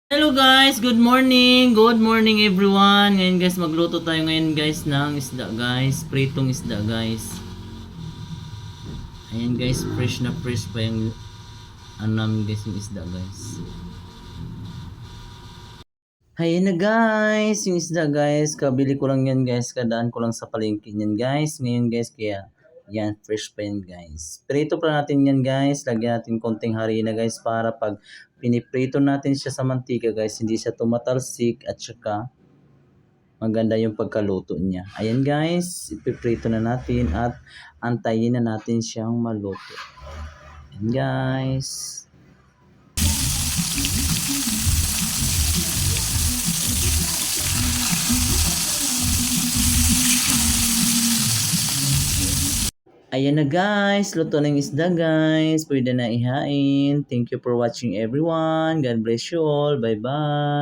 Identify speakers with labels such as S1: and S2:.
S1: Hello guys, good morning. Good morning everyone. Ngayon guys, magluto tayo ngayon guys ng isda guys. Pritong isda guys. Ayan guys, fresh na fresh pa yung namin guys yung isda guys. Ayan na guys, yung isda guys. Kabili ko lang yan guys. Kadaan ko lang sa palengke yan guys. Ngayon guys, kaya yan, fresh pa yan guys. Prito pa natin yan guys. Lagyan natin konting harina guys para pag piniprito natin siya sa mantika guys, hindi siya tumatalsik at saka maganda yung pagkaluto niya. Ayan guys, ipiprito na natin at antayin na natin siyang maluto. Ayan guys. Ayan na guys, luto ng isda guys. Pwede na ihain. Thank you for watching everyone. God bless you all. Bye bye.